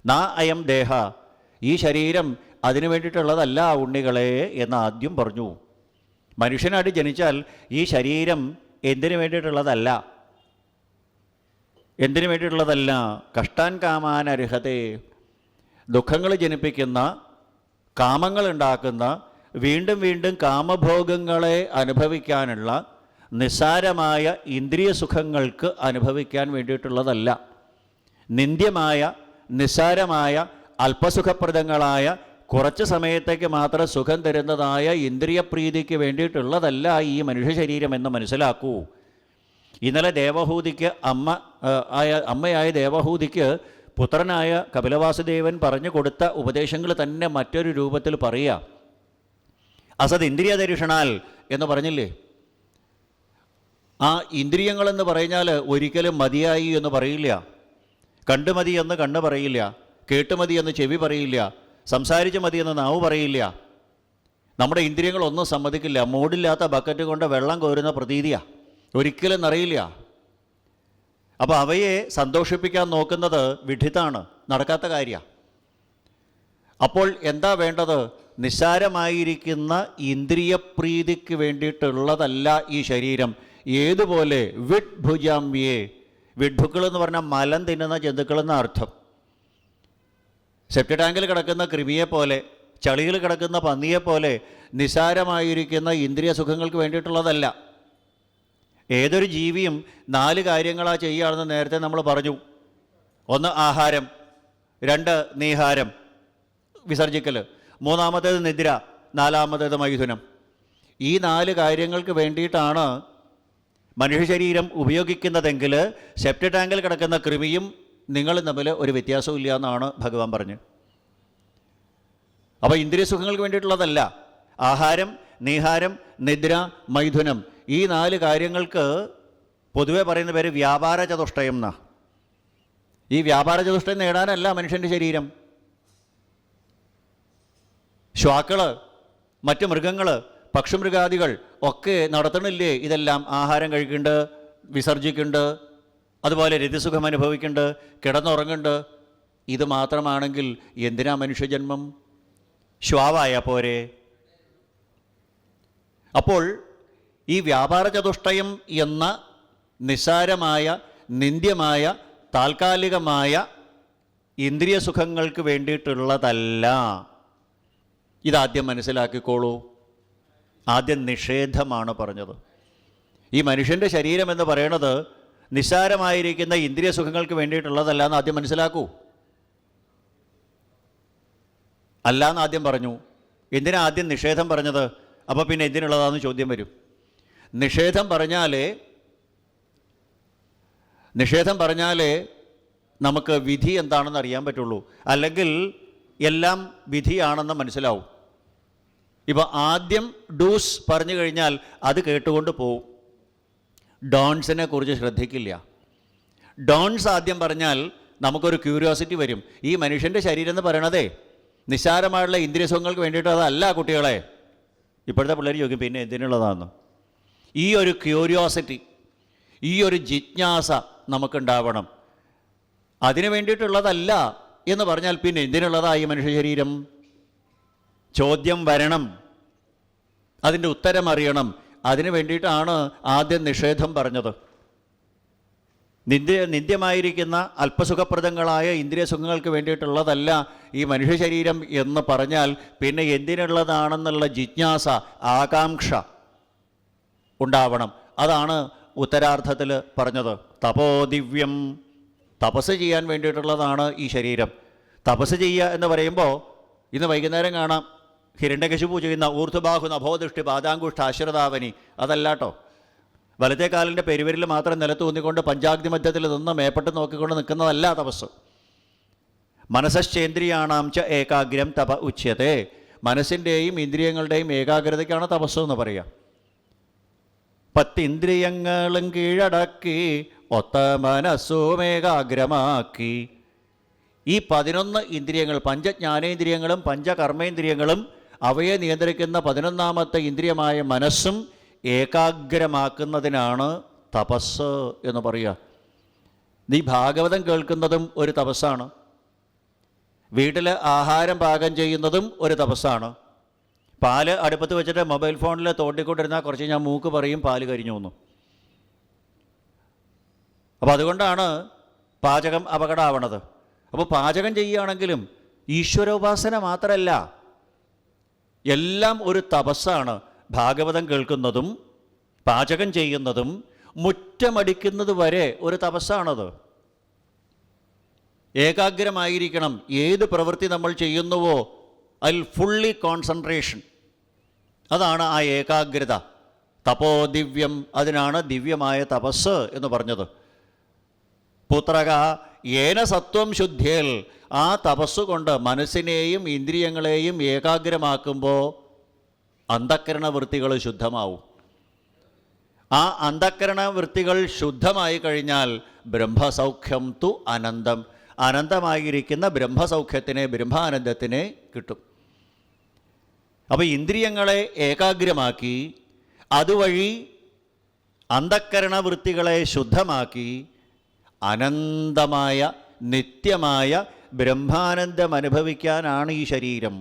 നാ അയം ദേഹ, ഈ ശരീരം അതിനു വേണ്ടിയിട്ടുള്ളതല്ല ഉണ്ണികളെ എന്ന് ആദ്യം പറഞ്ഞു. മനുഷ്യനായിട്ട് ജനിച്ചാൽ ഈ ശരീരം എന്തിനു വേണ്ടിയിട്ടുള്ളതല്ല. എന്തിനു വേണ്ടിയിട്ടുള്ളതല്ല? കഷ്ടാൻ കാമാൻ അർഹതേ, ദുഃഖങ്ങൾ ജനിപ്പിക്കുന്ന, കാമങ്ങൾ ഉണ്ടാക്കുന്ന, വീണ്ടും വീണ്ടും കാമഭോഗങ്ങളെ അനുഭവിക്കാനുള്ള നിസ്സാരമായ ഇന്ദ്രിയ സുഖങ്ങൾക്ക് അനുഭവിക്കാൻ വേണ്ടിയിട്ടുള്ളതല്ല. നിന്ദ്യമായ, നിസ്സാരമായ, അല്പസുഖപ്രദങ്ങളായ, കുറച്ച് സമയത്തേക്ക് മാത്രം സുഖം തരുന്നതായ ഇന്ദ്രിയപ്രീതിക്ക് വേണ്ടിയിട്ടുള്ളതല്ല ഈ മനുഷ്യ ശരീരം എന്ന് മനസ്സിലാക്കൂ. ഇന്നലെ ദേവഹൂതിക്ക് അമ്മയായ ദേവഹൂതിക്ക് പുത്രനായ കപിലവാസുദേവൻ പറഞ്ഞു കൊടുത്ത ഉപദേശങ്ങൾ തന്നെ മറ്റൊരു രൂപത്തിൽ പറയുക. അസത് ഇന്ദ്രിയ ദർശനാൽ എന്ന് പറഞ്ഞില്ലേ? ആ ഇന്ദ്രിയങ്ങളെന്ന് പറഞ്ഞാൽ ഒരിക്കലും മതിയായി എന്ന് പറയില്ല. കണ്ടു മതി എന്ന് കണ്ണ് പറയില്ല, കേട്ടുമതി എന്ന് ചെവി പറയില്ല, സംസാരിച്ച് മതി എന്ന് നാവ് പറയില്ല. നമ്മുടെ ഇന്ദ്രിയങ്ങളൊന്നും സമ്മതിക്കില്ല. മൂടില്ലാത്ത ബക്കറ്റ് കൊണ്ട് വെള്ളം കോരുന്ന പ്രതീതിയാണ്, ഒരിക്കലും നിറയില്ല. അപ്പോൾ അവയെ സന്തോഷിപ്പിക്കാൻ നോക്കുന്നത് വിഡ്ഢിത്താണ്, നടക്കാത്ത കാര്യമാണ്. അപ്പോൾ എന്താ വേണ്ടത്? നിസ്സാരമായിരിക്കുന്ന ഇന്ദ്രിയപ്രീതിക്ക് വേണ്ടിയിട്ടുള്ളതല്ല ഈ ശരീരം. ഏതുപോലെ വിഡ്ഭുജാമ്യേ, വിഡ്ഭുക്കൾ എന്ന് പറഞ്ഞാൽ മലം തിന്നുന്ന ജന്തുക്കളെന്ന അർത്ഥം. സെപ്റ്റി ടാങ്കിൽ കിടക്കുന്ന കൃമിയെപ്പോലെ, ചളിയിൽ കിടക്കുന്ന പന്നിയെപ്പോലെ നിസ്സാരമായിരിക്കുന്ന ഇന്ദ്രിയ സുഖങ്ങൾക്ക് വേണ്ടിയിട്ടുള്ളതല്ല. ഏതൊരു ജീവിയും 4 കാര്യങ്ങളാണ് ചെയ്യുകയാണെന്ന് നേരത്തെ നമ്മൾ പറഞ്ഞു. 1 ആഹാരം, 2 നീഹാരം വിസർജിക്കൽ, 3-ാമത്തേത് നിദ്ര, 4-ാമത്തേത് മൈഥുനം. ഈ 4 കാര്യങ്ങൾക്ക് വേണ്ടിയിട്ടാണ് മനുഷ്യ ശരീരം ഉപയോഗിക്കുന്നതെങ്കിൽ സെപ്റ്റി ടാങ്കിൽ കിടക്കുന്ന കൃമിയും നിങ്ങളും തമ്മിൽ ഒരു വ്യത്യാസവും ഇല്ല എന്നാണ് ഭഗവാൻ പറഞ്ഞ്. അപ്പോൾ ഇന്ദ്രിയ സുഖങ്ങൾക്ക് വേണ്ടിയിട്ടുള്ളതല്ല. ആഹാരം, നീഹാരം, നിദ്ര, മൈഥുനം, ഈ 4 കാര്യങ്ങൾക്ക് പൊതുവെ പറയുന്ന പേര് വ്യാപാര ചതുഷ്ടയം എന്നാ. ഈ വ്യാപാര ചതുഷ്ടയം നേടാനല്ല മനുഷ്യൻ്റെ ശരീരം. ശ്വാക്കൾ, മറ്റ് മൃഗങ്ങൾ, പക്ഷിമൃഗാദികൾ ഒക്കെ നടത്തണില്ലേ ഇതെല്ലാം? ആഹാരം കഴിക്കുന്നുണ്ട്, വിസർജിക്കുന്നുണ്ട്, അതുപോലെ രതിസുഖം അനുഭവിക്കുന്നുണ്ട്, കിടന്നുറങ്ങുന്നുണ്ട്. ഇത് മാത്രമാണെങ്കിൽ എന്തിനാ മനുഷ്യജന്മം? ശ്വാവായ പോരെ? അപ്പോൾ ഈ വ്യാപാര ചതുഷ്ടയം എന്ന നിസ്സാരമായ, നിന്ദ്യമായ, താൽക്കാലികമായ ഇന്ദ്രിയ സുഖങ്ങൾക്ക് വേണ്ടിയിട്ടുള്ളതല്ല. ഇതാദ്യം മനസ്സിലാക്കിക്കോളൂ. ആദ്യം നിഷേധമാണ് പറഞ്ഞത്. ഈ മനുഷ്യൻ്റെ ശരീരം എന്ന് പറയണത് നിസ്സാരമായിരിക്കുന്ന ഇന്ദ്രിയ സുഖങ്ങൾക്ക് വേണ്ടിയിട്ടുള്ളതല്ല എന്ന് ആദ്യം മനസ്സിലാക്കൂ. അല്ല എന്ന് ആദ്യം പറഞ്ഞു. എന്തിനാ ആദ്യം നിഷേധം പറഞ്ഞത്? അപ്പോൾ പിന്നെ എന്തിനുള്ളതാണെന്ന് ചോദ്യം വരും. നിഷേധം പറഞ്ഞാലേ നമുക്ക് വിധി എന്താണെന്ന് അറിയാൻ പറ്റുള്ളൂ. അല്ലെങ്കിൽ എല്ലാം വിധിയാണെന്ന് മനസ്സിലാവും. ഇപ്പോൾ ആദ്യം ഡൂസ് പറഞ്ഞു കഴിഞ്ഞാൽ അത് കേട്ടുകൊണ്ട് പോവും. ഡോൺസിനെ കുറിച്ച് ശ്രദ്ധിക്കില്ല. ഡോൺസ് ആദ്യം പറഞ്ഞാൽ നമുക്കൊരു ക്യൂരിയോസിറ്റി വരും. ഈ മനുഷ്യൻ്റെ ശരീരം എന്ന് പറയണതേ നിസ്സാരമായുള്ള ഇന്ദ്രിയസുഖങ്ങൾക്ക് വേണ്ടിയിട്ട് അതല്ല കുട്ടികളെ. ഇപ്പോഴത്തെ പിള്ളേർ ചോദിക്കും പിന്നെ എന്തിനുള്ളതാണെന്ന്. ഈ ഒരു ക്യൂരിയോസിറ്റി, ഈ ഒരു ജിജ്ഞാസ നമുക്കുണ്ടാവണം. അതിനു വേണ്ടിയിട്ടുള്ളതല്ല എന്ന് പറഞ്ഞാൽ പിന്നെ എന്തിനുള്ളതായി മനുഷ്യ ശരീരം? ചോദ്യം വരണം, അതിൻ്റെ ഉത്തരം അറിയണം. അതിനു വേണ്ടിയിട്ടാണ് ആദ്യം നിഷേധം പറഞ്ഞത്. നിന്ദ്യമായിരിക്കുന്ന അല്പസുഖപ്രദങ്ങളായ ഇന്ദ്രിയ സുഖങ്ങൾക്ക് വേണ്ടിയിട്ടുള്ളതല്ല ഈ മനുഷ്യ ശരീരം എന്ന് പറഞ്ഞാൽ പിന്നെ എന്തിനുള്ളതാണെന്നുള്ള ജിജ്ഞാസ, ആകാംക്ഷ ഉണ്ടാവണം. അതാണ് ഉത്തരാർത്ഥത്തിൽ പറഞ്ഞത്. തപോദിവ്യം, തപസ് ചെയ്യാൻ വേണ്ടിയിട്ടുള്ളതാണ് ഈ ശരീരം. തപസ് ചെയ്യുക എന്ന് പറയുമ്പോൾ ഇന്ന് വൈകുന്നേരം കാണാം ഹിരണ്യകശിപു ചെയ്യുന്ന ഊർധ്വബാഹു നഭോദൃഷ്ടി പാദാങ്കുഷ്ഠ ആശ്രിതാവനി. അതല്ലാട്ടോ. വലത്തെ കാലിൻ്റെ പെരുവരിൽ മാത്രം നിലത്ത് ഊന്നിക്കൊണ്ട് പഞ്ചാഗ്നി മധ്യത്തിൽ നിന്ന് മേപ്പെട്ട് നോക്കിക്കൊണ്ട് നിൽക്കുന്നതല്ല തപസ്. മനസ്സശ്ചേന്ദ്രിയാണാം ച ഏകാഗ്രം തപ ഉച്യത്തെ. മനസ്സിൻ്റെയും ഇന്ദ്രിയങ്ങളുടെയും ഏകാഗ്രതയ്ക്കാണ് തപസ് എന്ന് പറയുക. 10 ഇന്ദ്രിയങ്ങളും കീഴടക്കി ഒത്ത മനസ്സും ഏകാഗ്രമാക്കി. ഈ 11 ഇന്ദ്രിയങ്ങൾ, പഞ്ചജ്ഞാനേന്ദ്രിയങ്ങളും പഞ്ചകർമ്മേന്ദ്രിയങ്ങളും അവയെ നിയന്ത്രിക്കുന്ന 11ാമത്തെ ഇന്ദ്രിയമായ മനസ്സും ഏകാഗ്രമാക്കുന്നതിനാണ് തപസ് എന്ന് പറയുക. നീ ഭാഗവതം കേൾക്കുന്നതും ഒരു തപസ്സാണ്. വീട്ടിൽ ആഹാരം പാകം ചെയ്യുന്നതും ഒരു തപസ്സാണ്. പാല് അടുപ്പത്ത് വെച്ചിട്ട് മൊബൈൽ ഫോണിൽ തോണ്ടിക്കൊണ്ടിരുന്നാൽ കുറച്ച് ഞാൻ മൂക്ക് പറയും പാല് കരിഞ്ഞു വന്നു. അപ്പോൾ അതുകൊണ്ടാണ് പാചകം അപകടമാവണത്. അപ്പോൾ പാചകം ചെയ്യുകയാണെങ്കിലും ഈശ്വരോപാസന മാത്രമല്ല, എല്ലാം ഒരു തപസ്സാണ്. ഭാഗവതം കേൾക്കുന്നതും പാചകം ചെയ്യുന്നതും മുറ്റമടിക്കുന്നത് വരെ ഒരു തപസ്സാണത്. ഏകാഗ്രമായിരിക്കണം. ഏത് പ്രവൃത്തി നമ്മൾ ചെയ്യുന്നുവോ അതിൽ ഫുള്ളി കോൺസെൻട്രേഷൻ, അതാണ് ആ ഏകാഗ്രത. തപോ ദിവ്യം, അതിനാണ് ദിവ്യമായ തപസ് എന്ന് പറഞ്ഞത്. പുത്രക ഏന സത്വം ശുദ്ധ്യേൽ, ആ തപസ്സുകൊണ്ട് മനസ്സിനെയും ഇന്ദ്രിയങ്ങളെയും ഏകാഗ്രമാക്കുമ്പോൾ അന്ധക്കരണ വൃത്തികൾ ശുദ്ധമാവും. ആ അന്ധക്കരണ വൃത്തികൾ ശുദ്ധമായി കഴിഞ്ഞാൽ ബ്രഹ്മസൗഖ്യം തു അനന്തം, അനന്തമായിരിക്കുന്ന ബ്രഹ്മസൗഖ്യത്തിനെ, ബ്രഹ്മാനന്ദത്തിനെ കിട്ടും. അപ്പോൾ ഇന്ദ്രിയങ്ങളെ ഏകാഗ്രമാക്കി അതുവഴി അന്ധക്കരണ വൃത്തികളെ ശുദ്ധമാക്കി അനന്തമായ നിത്യമായ ബ്രഹ്മാനന്ദം അനുഭവിക്കാനാണ് ഈ ശരീരം.